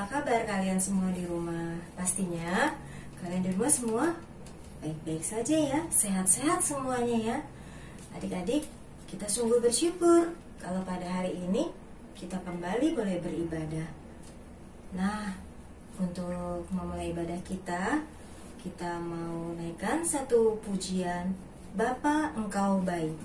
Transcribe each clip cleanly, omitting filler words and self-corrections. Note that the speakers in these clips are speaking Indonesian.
Apa kabar kalian semua di rumah? Pastinya kalian di rumah semua baik-baik saja ya, sehat-sehat semuanya ya. Adik-adik, kita sungguh bersyukur kalau pada hari ini kita kembali boleh beribadah. Nah, untuk memulai ibadah kita mau naikkan satu pujian, Bapa Engkau Baik.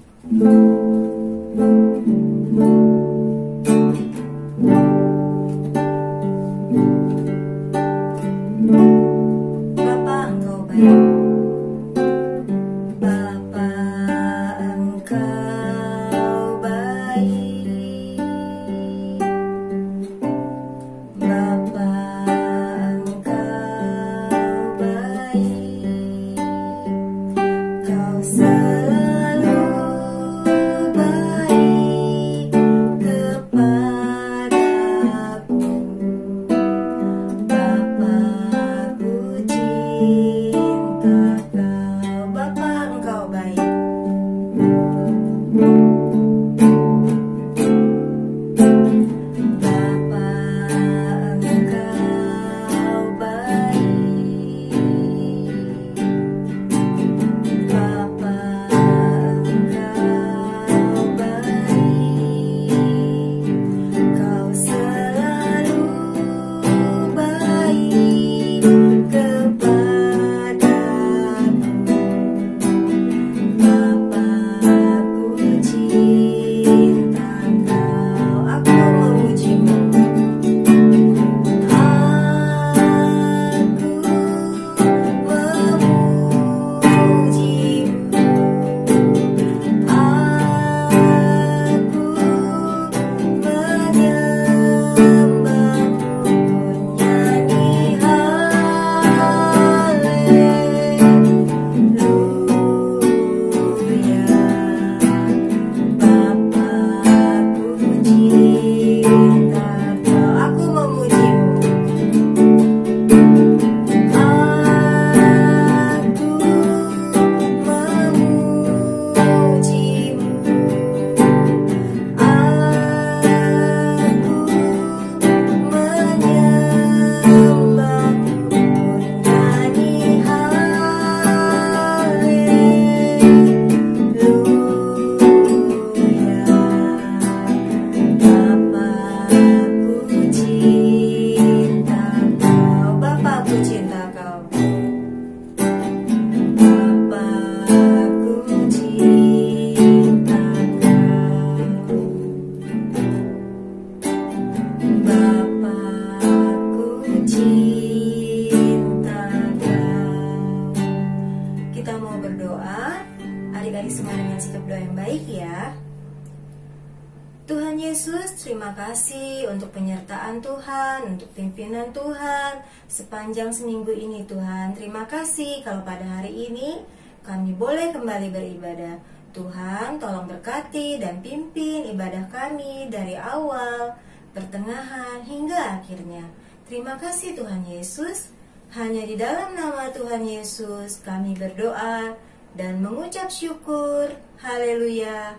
Tuhan Yesus, terima kasih untuk penyertaan Tuhan, untuk pimpinan Tuhan sepanjang seminggu ini Tuhan. Terima kasih kalau pada hari ini kami boleh kembali beribadah. Tuhan, tolong berkati dan pimpin ibadah kami dari awal, pertengahan, hingga akhirnya. Terima kasih Tuhan Yesus. Hanya di dalam nama Tuhan Yesus kami berdoa dan mengucap syukur. Haleluya.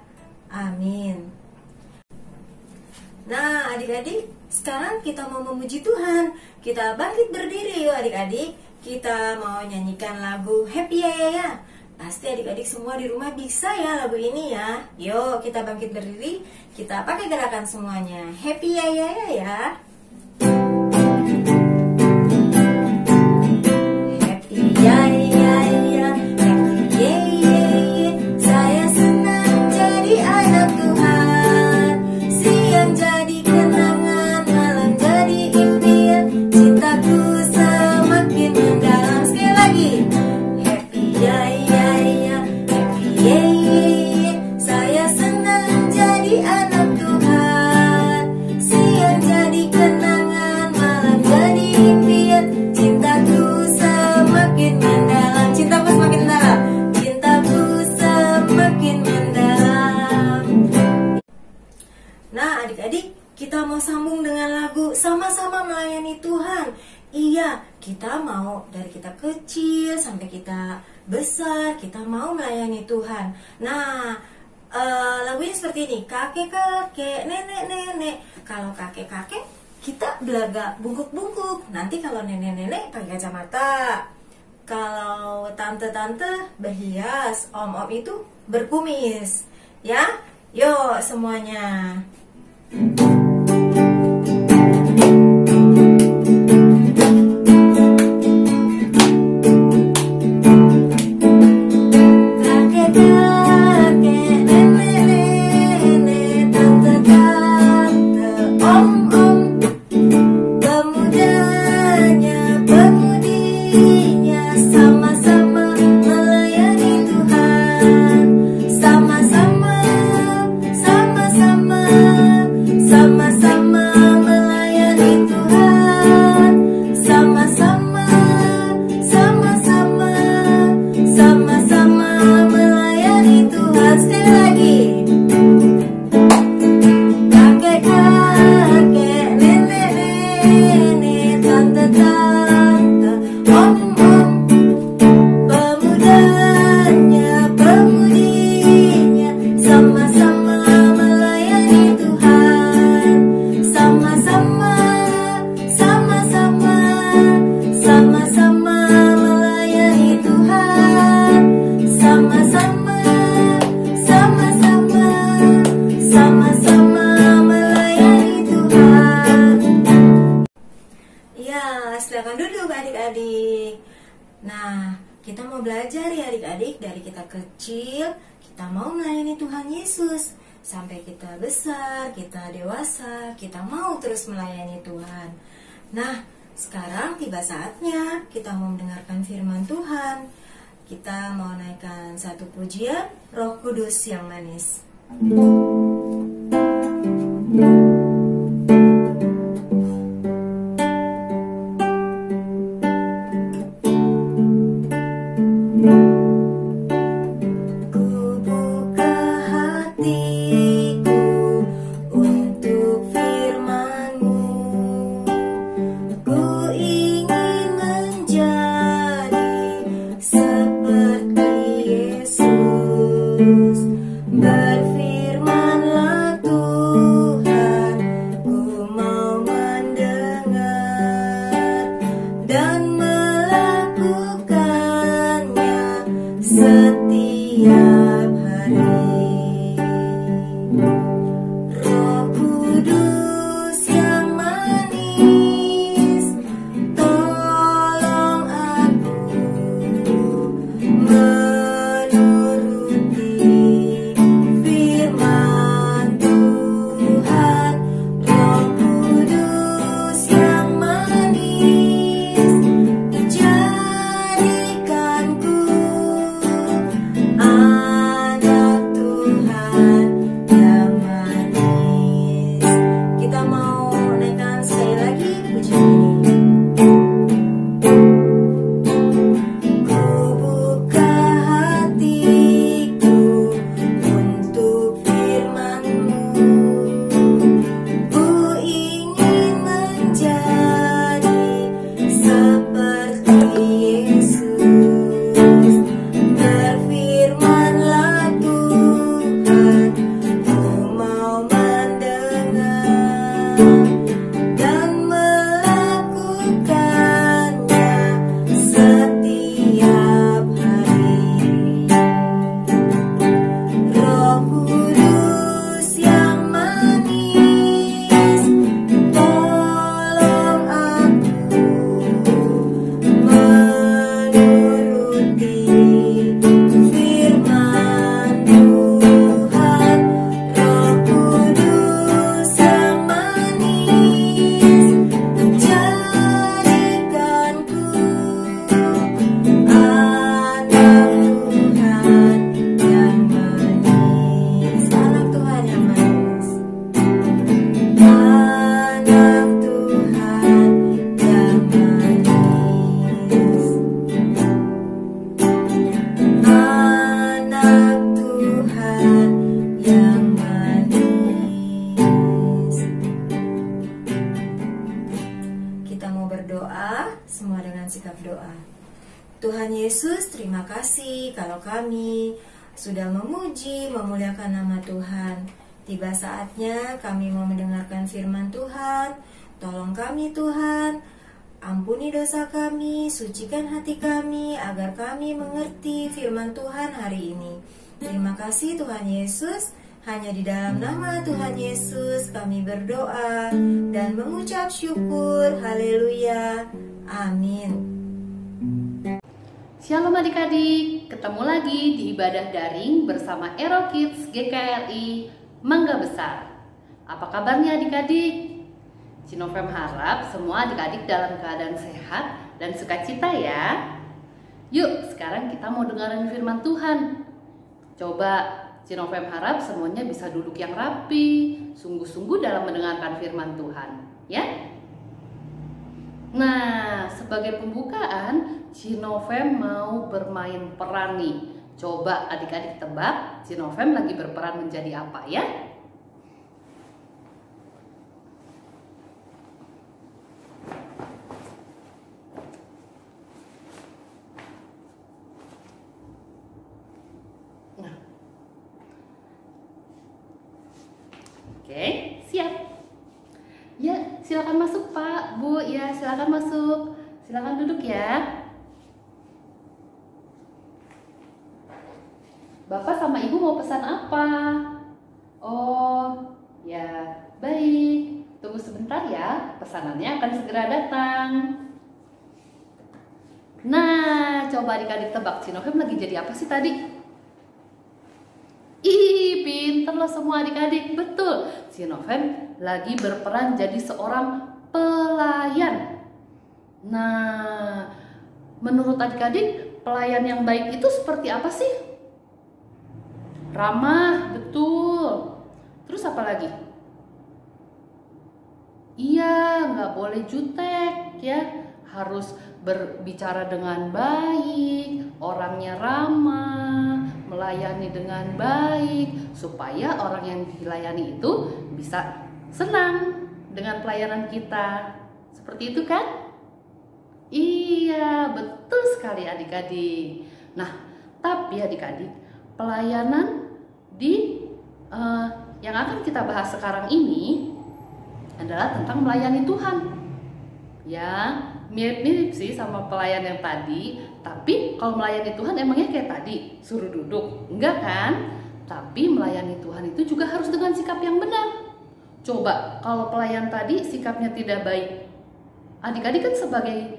Amin. Nah, adik-adik, sekarang kita mau memuji Tuhan. Kita bangkit berdiri yuk adik-adik. Kita mau nyanyikan lagu Happy Ya Ya Ya. Pasti adik-adik semua di rumah bisa ya lagu ini ya. Yuk kita bangkit berdiri. Kita pakai gerakan semuanya. Happy Ya Ya Ya ya. Happy Ya Ya Ya. Happy Ya Ya Ya. Saya senang jadi anak Tuhan. Siang jadi kenangan, malam jadi impian. Cintaku semakin mendalam. Sekali lagi. Happy Ya Ya Ya. Happy Ya Ya Ya. Saya senang jadi anak Tuhan. Siang jadi kenangan, malam jadi impian. Cintaku semakin mendalam. Cintaku semakin mendalam. Cintaku semakin mendalam. Nah adik-adik, kita mau sambung dengan lagu Sama-sama Melayani Tuhan. Iya, kita mau dari kita kecil sampai kita besar, kita mau melayani Tuhan. Nah, lagunya seperti ini. Kakek-kakek, nenek-nenek. Kalau kakek-kakek, kita belaga bungkuk-bungkuk. Nanti kalau nenek-nenek pakai kacamata, kalau tante-tante berhias, om-om itu berkumis. Ya, yuk semuanya. Silakan duduk adik-adik. Nah, kita mau belajar ya adik-adik. Dari kita kecil, kita mau melayani Tuhan Yesus. Sampai kita besar, kita dewasa, kita mau terus melayani Tuhan. Nah, sekarang tiba saatnya kita mau mendengarkan firman Tuhan. Kita mau naikkan satu pujian, Roh Kudus yang manis. Tuhan Yesus, terima kasih kalau kami sudah memuji, memuliakan nama Tuhan. Tiba saatnya kami mau mendengarkan firman Tuhan. Tolong kami Tuhan, ampuni dosa kami, sucikan hati kami, agar kami mengerti firman Tuhan hari ini. Terima kasih Tuhan Yesus, hanya di dalam nama Tuhan Yesus kami berdoa dan mengucap syukur. Haleluya, amin. Shalom adik-adik, ketemu lagi di ibadah daring bersama Ero Kids GKRI Mangga Besar. Apa kabarnya adik-adik? Cinovem harap semua adik-adik dalam keadaan sehat dan sukacita ya. Yuk, sekarang kita mau dengerin firman Tuhan. Coba Cinovem harap semuanya bisa duduk yang rapi, sungguh-sungguh dalam mendengarkan firman Tuhan, ya. Nah, sebagai pembukaan, Cinovem mau bermain peran nih. Coba adik-adik tebak, Cinovem lagi berperan menjadi apa ya? Oke, siap. Ya, silakan masuk Pak, Bu. Ya, silakan masuk. Silakan duduk ya. Bapak sama Ibu mau pesan apa? Oh, ya, baik. Tunggu sebentar ya, pesanannya akan segera datang. Nah, coba adik-adik tebak, Cinovem lagi jadi apa sih tadi? Ih, pinter loh semua adik-adik. Betul, Cinovem lagi berperan jadi seorang pelayan. Nah, menurut adik-adik, pelayan yang baik itu seperti apa sih? Ramah, betul. Terus apa lagi? Iya, nggak boleh jutek ya. Harus berbicara dengan baik, orangnya ramah, melayani dengan baik, supaya orang yang dilayani itu bisa senang dengan pelayanan kita. Seperti itu kan? Iya, betul sekali adik-adik. Nah, tapi adik-adik, pelayanan yang akan kita bahas sekarang ini adalah tentang melayani Tuhan. Ya, mirip-mirip sih sama pelayan yang tadi, tapi kalau melayani Tuhan emangnya kayak tadi, suruh duduk? Enggak kan? Tapi melayani Tuhan itu juga harus dengan sikap yang benar. Coba kalau pelayan tadi sikapnya tidak baik, adik-adik kan sebagai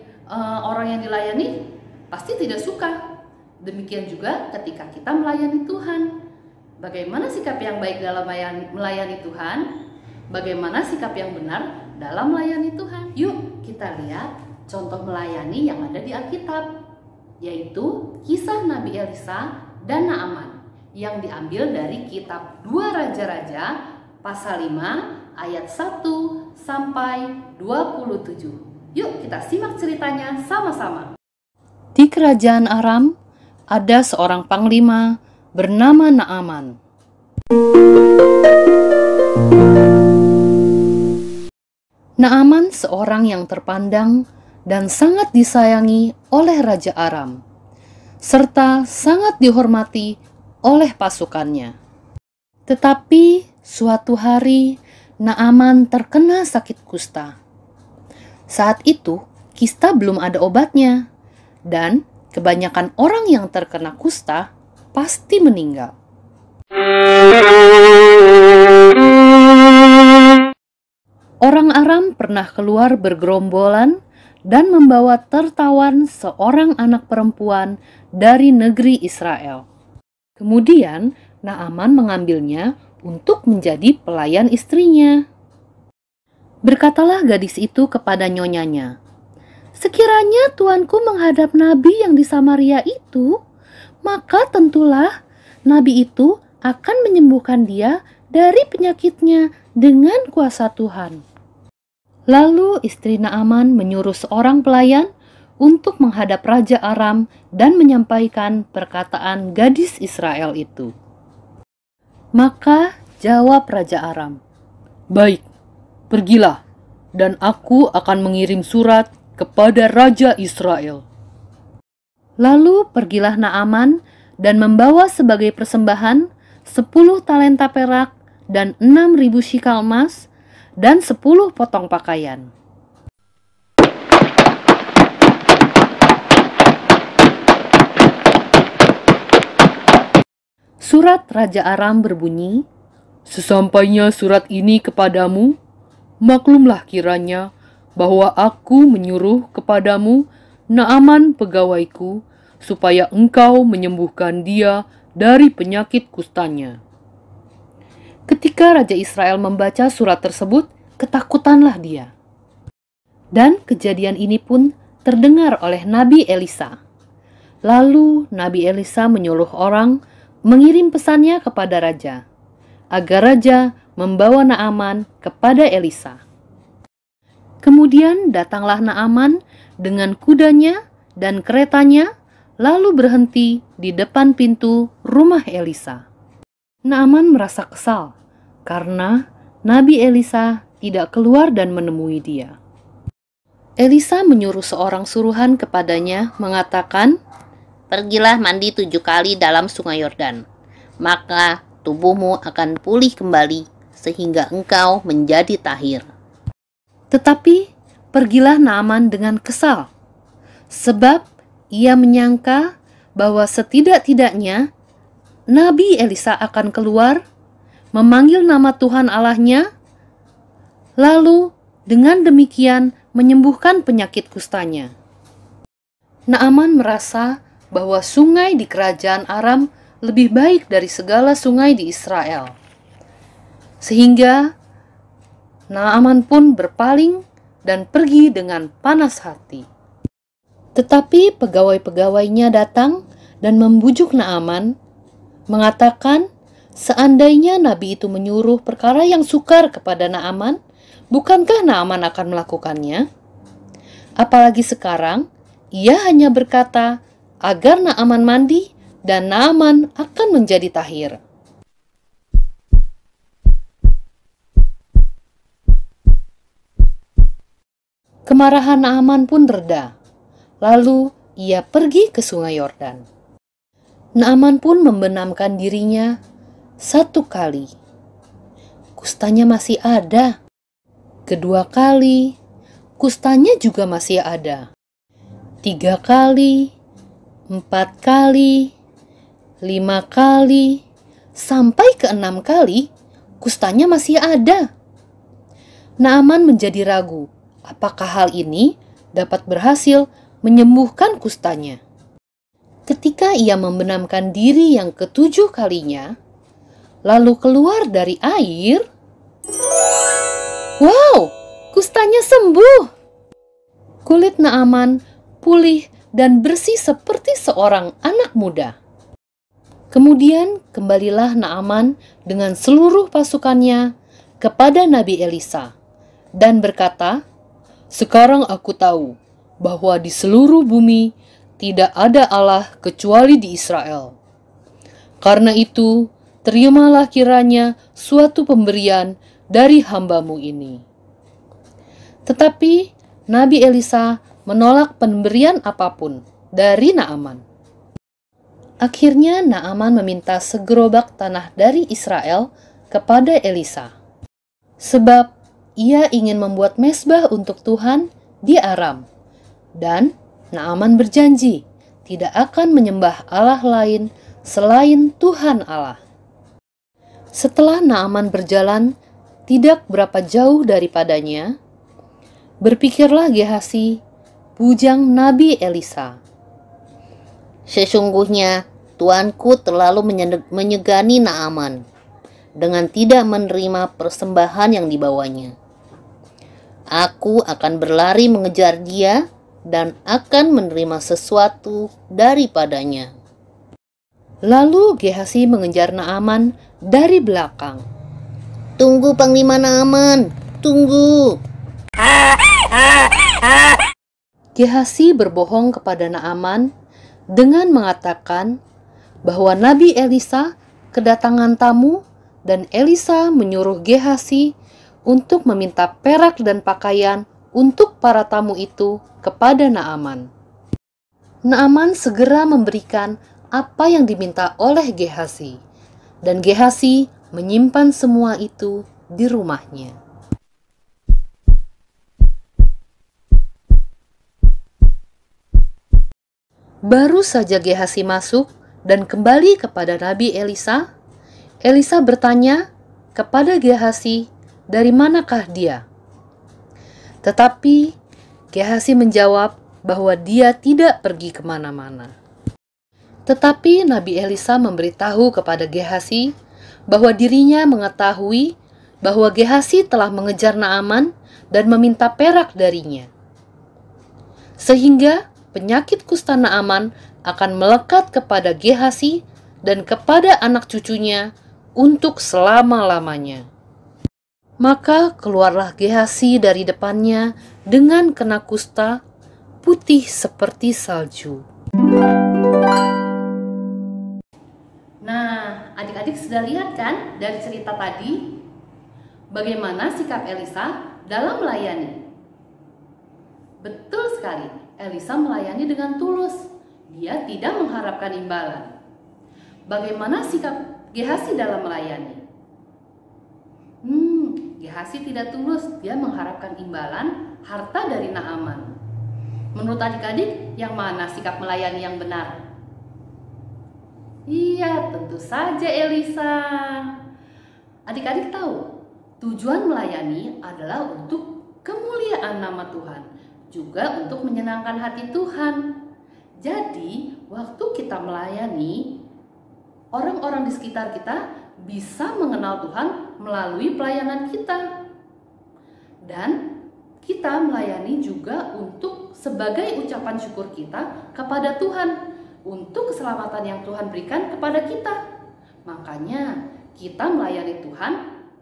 orang yang dilayani pasti tidak suka. Demikian juga ketika kita melayani Tuhan. Bagaimana sikap yang baik dalam melayani Tuhan? Bagaimana sikap yang benar dalam melayani Tuhan? Yuk kita lihat contoh melayani yang ada di Alkitab, yaitu kisah Nabi Elisa dan Naaman yang diambil dari kitab 2 Raja-Raja pasal 5 ayat 1 sampai 27. Yuk kita simak ceritanya sama-sama. Di kerajaan Aram ada seorang panglima bernama Naaman. Naaman seorang yang terpandang dan sangat disayangi oleh Raja Aram, serta sangat dihormati oleh pasukannya. Tetapi suatu hari Naaman terkena sakit kusta. Saat itu kusta belum ada obatnya, dan kebanyakan orang yang terkena kusta pasti meninggal. Orang Aram pernah keluar bergerombolan dan membawa tertawan seorang anak perempuan dari negeri Israel. Kemudian Naaman mengambilnya untuk menjadi pelayan istrinya. Berkatalah gadis itu kepada nyonyanya, "Sekiranya tuanku menghadap nabi yang di Samaria itu, maka tentulah nabi itu akan menyembuhkan dia dari penyakitnya dengan kuasa Tuhan." Lalu istri Naaman menyuruh seorang pelayan untuk menghadap Raja Aram dan menyampaikan perkataan gadis Israel itu. Maka jawab Raja Aram, "Baik, pergilah, dan aku akan mengirim surat kepada Raja Israel." Lalu pergilah Naaman dan membawa sebagai persembahan 10 talenta perak dan 6.000 shikal emas, dan 10 potong pakaian. Surat Raja Aram berbunyi, "Sesampainya surat ini kepadamu, maklumlah kiranya bahwa aku menyuruh kepadamu Naaman pegawaiku, supaya engkau menyembuhkan dia dari penyakit kustanya." Ketika Raja Israel membaca surat tersebut, ketakutanlah dia. Dan kejadian ini pun terdengar oleh Nabi Elisa. Lalu Nabi Elisa menyuruh orang mengirim pesannya kepada raja, agar raja membawa Naaman kepada Elisa. Kemudian datanglah Naaman dengan kudanya dan keretanya, lalu berhenti di depan pintu rumah Elisa. Naaman merasa kesal karena Nabi Elisa tidak keluar dan menemui dia. Elisa menyuruh seorang suruhan kepadanya mengatakan, "Pergilah mandi 7 kali dalam sungai Yordan, maka tubuhmu akan pulih kembali sehingga engkau menjadi tahir." Tetapi pergilah Naaman dengan kesal, sebab ia menyangka bahwa setidak-tidaknya Nabi Elisa akan keluar, memanggil nama Tuhan Allahnya, lalu dengan demikian menyembuhkan penyakit kustanya. Naaman merasa bahwa sungai di kerajaan Aram lebih baik dari segala sungai di Israel. Sehingga Naaman pun berpaling dan pergi dengan panas hati. Tetapi pegawai-pegawainya datang dan membujuk Naaman, mengatakan seandainya Nabi itu menyuruh perkara yang sukar kepada Naaman, bukankah Naaman akan melakukannya? Apalagi sekarang, ia hanya berkata agar Naaman mandi dan Naaman akan menjadi tahir. Kemarahan Naaman pun reda. Lalu ia pergi ke sungai Yordan. Naaman pun membenamkan dirinya 1 kali. Kustanya masih ada. 2 kali. Kustanya juga masih ada. 3 kali. 4 kali. 5 kali. Sampai ke 6 kali, kustanya masih ada. Naaman menjadi ragu. Apakah hal ini dapat berhasil menyembuhkan kustanya? Ketika ia membenamkan diri yang ke-7 kalinya, lalu keluar dari air, wow, kustanya sembuh. Kulit Naaman pulih dan bersih seperti seorang anak muda. Kemudian kembalilah Naaman dengan seluruh pasukannya kepada Nabi Elisa dan berkata, "Sekarang aku tahu bahwa di seluruh bumi tidak ada Allah kecuali di Israel. Karena itu, terimalah kiranya suatu pemberian dari hamba-Mu ini." Tetapi Nabi Elisa menolak pemberian apapun dari Naaman. Akhirnya Naaman meminta segerobak tanah dari Israel kepada Elisa, sebab ia ingin membuat mezbah untuk Tuhan di Aram. Dan Naaman berjanji tidak akan menyembah Allah lain selain Tuhan Allah. Setelah Naaman berjalan tidak berapa jauh daripadanya, berpikirlah Gehasi, bujang Nabi Elisa, "Sesungguhnya tuanku terlalu menyegani Naaman dengan tidak menerima persembahan yang dibawanya. Aku akan berlari mengejar dia dan akan menerima sesuatu daripadanya." Lalu Gehasi mengejar Naaman dari belakang. "Tunggu, Panglima Naaman, tunggu!" Gehasi berbohong kepada Naaman dengan mengatakan bahwa Nabi Elisa kedatangan tamu dan Elisa menyuruh Gehasi untuk meminta perak dan pakaian untuk para tamu itu kepada Naaman. Naaman segera memberikan apa yang diminta oleh Gehasi, dan Gehasi menyimpan semua itu di rumahnya. Baru saja Gehasi masuk dan kembali kepada Nabi Elisa, Elisa bertanya kepada Gehasi, dari manakah dia? Tetapi Gehasi menjawab bahwa dia tidak pergi kemana-mana. Tetapi Nabi Elisa memberitahu kepada Gehasi bahwa dirinya mengetahui bahwa Gehasi telah mengejar Naaman dan meminta perak darinya. Sehingga penyakit kusta Naaman akan melekat kepada Gehasi dan kepada anak cucunya untuk selama-lamanya. Maka keluarlah Gehasi dari depannya dengan kena kusta putih seperti salju. Nah, adik-adik sudah lihat kan dari cerita tadi bagaimana sikap Elisa dalam melayani. Betul sekali, Elisa melayani dengan tulus. Dia tidak mengharapkan imbalan. Bagaimana sikap Gehasi dalam melayani? Gehasi tidak tulus, dia mengharapkan imbalan harta dari Naaman. Menurut adik-adik, yang mana sikap melayani yang benar? Iya, tentu saja Elisa. Adik-adik tahu, tujuan melayani adalah untuk kemuliaan nama Tuhan, juga untuk menyenangkan hati Tuhan. Jadi, waktu kita melayani, orang-orang di sekitar kita bisa mengenal Tuhan melalui pelayanan kita. Dan kita melayani juga untuk sebagai ucapan syukur kita kepada Tuhan untuk keselamatan yang Tuhan berikan kepada kita. Makanya kita melayani Tuhan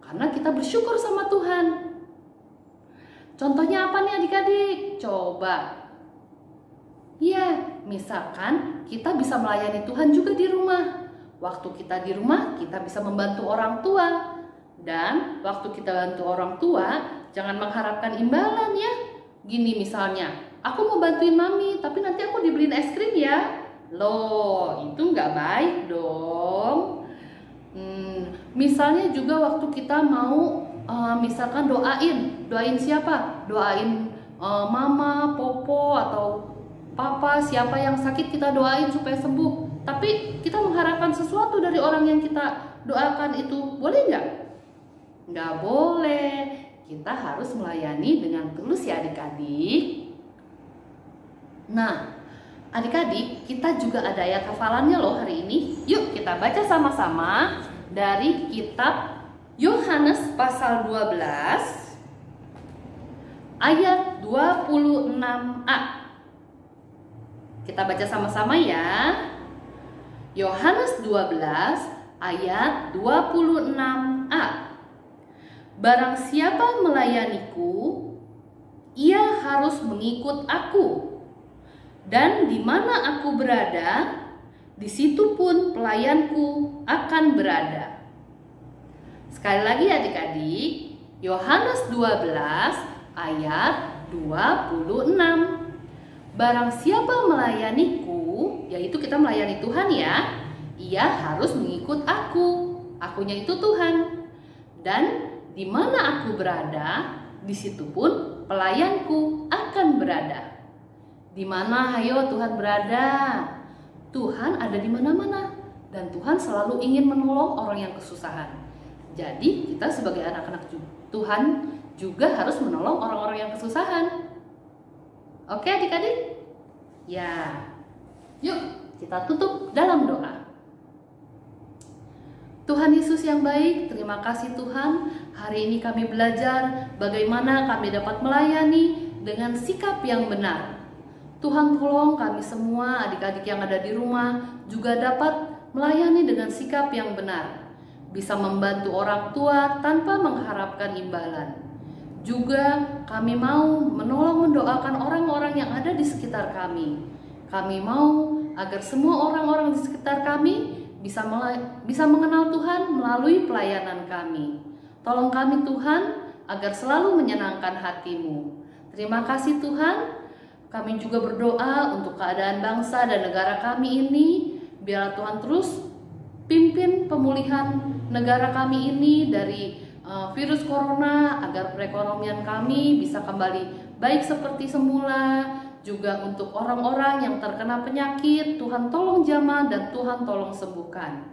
karena kita bersyukur sama Tuhan. Contohnya apa nih adik-adik? Coba. Ya, misalkan kita bisa melayani Tuhan juga di rumah. Waktu kita di rumah, kita bisa membantu orang tua. Dan waktu kita bantu orang tua, jangan mengharapkan imbalan ya. Gini misalnya, aku mau bantuin mami, tapi nanti aku dibeliin es krim ya. Loh, itu nggak baik dong. Misalnya juga waktu kita mau misalkan doain siapa? Doain mama, popo, atau papa, siapa yang sakit kita doain supaya sembuh. Tapi kita mengharapkan sesuatu dari orang yang kita doakan itu, boleh nggak? Nggak boleh. Kita harus melayani dengan tulus ya adik-adik. Nah, adik-adik, kita juga ada ayat hafalannya loh hari ini. Yuk kita baca sama-sama dari kitab Yohanes pasal 12 ayat 26a. Kita baca sama-sama ya. Yohanes 12 ayat 26a. Barang siapa melayaniku, ia harus mengikut aku. Dan di mana aku berada, di situ pun pelayanku akan berada. Sekali lagi adik-adik, Yohanes 12 ayat 26. Barang siapa melayaniku, yaitu kita melayani Tuhan ya, ia harus mengikut aku. Akunya itu Tuhan. Dan di mana aku berada, di situ pun pelayanku akan berada. Di mana hayo Tuhan berada? Tuhan ada di mana-mana dan Tuhan selalu ingin menolong orang yang kesusahan. Jadi kita sebagai anak-anak Tuhan juga harus menolong orang-orang yang kesusahan. Oke adik-adik? Ya. Yuk kita tutup dalam doa. Tuhan Yesus yang baik, terima kasih Tuhan. Hari ini kami belajar bagaimana kami dapat melayani dengan sikap yang benar. Tuhan tolong kami semua adik-adik yang ada di rumah juga dapat melayani dengan sikap yang benar. Bisa membantu orang tua tanpa mengharapkan imbalan. Juga kami mau menolong mendoakan orang-orang yang ada di sekitar kami. Kami mau agar semua orang-orang di sekitar kami bisa mengenal Tuhan melalui pelayanan kami. Tolong kami Tuhan agar selalu menyenangkan hati-Mu. Terima kasih Tuhan. Kami juga berdoa untuk keadaan bangsa dan negara kami ini. Biarlah Tuhan terus pimpin pemulihan negara kami ini dari virus corona, agar perekonomian kami bisa kembali baik seperti semula. juga untuk orang-orang yang terkena penyakit, Tuhan tolong jamah dan Tuhan tolong sembuhkan.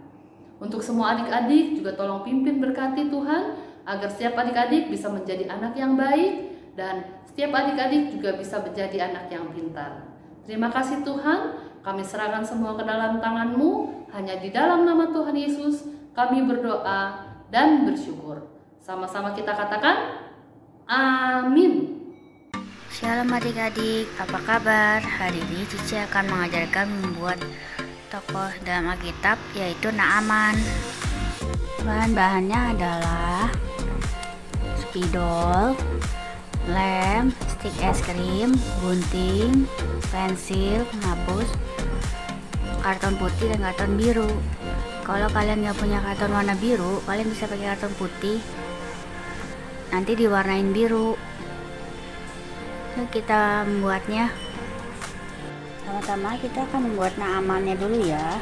Untuk semua adik-adik juga tolong pimpin berkati Tuhan, agar setiap adik-adik bisa menjadi anak yang baik dan setiap adik-adik juga bisa menjadi anak yang pintar. Terima kasih Tuhan, kami serahkan semua ke dalam tangan-Mu, hanya di dalam nama Tuhan Yesus kami berdoa dan bersyukur. Sama-sama kita katakan, amin. Shalom adik-adik, apa kabar? Hari ini Cici akan mengajarkan membuat tokoh dalam Alkitab, yaitu Naaman. Bahan-bahannya adalah spidol, lem, stik es krim, gunting, pensil, penghapus, karton putih dan karton biru. Kalau kalian nggak punya karton warna biru, kalian bisa pakai karton putih, nanti diwarnain biru. Yuk kita membuatnya. Pertama-tama kita akan membuat naamannya dulu ya.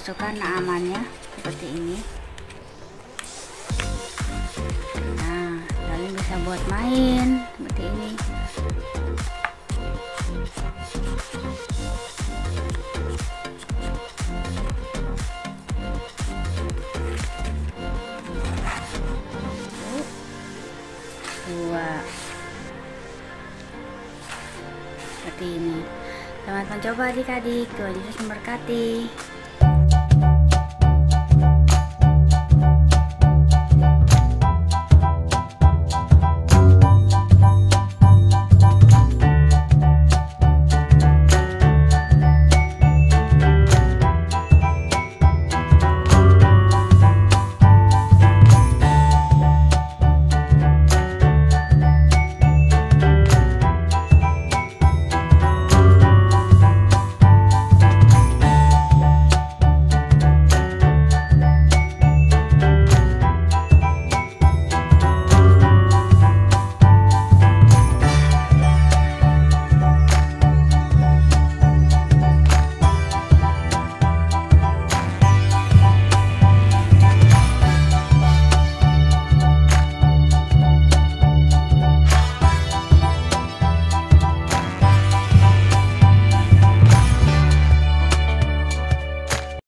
masukkan naamannya seperti ini. Nah, kalian bisa buat main seperti ini. Selamat coba adik-adik, Tuhan Yesus memberkati.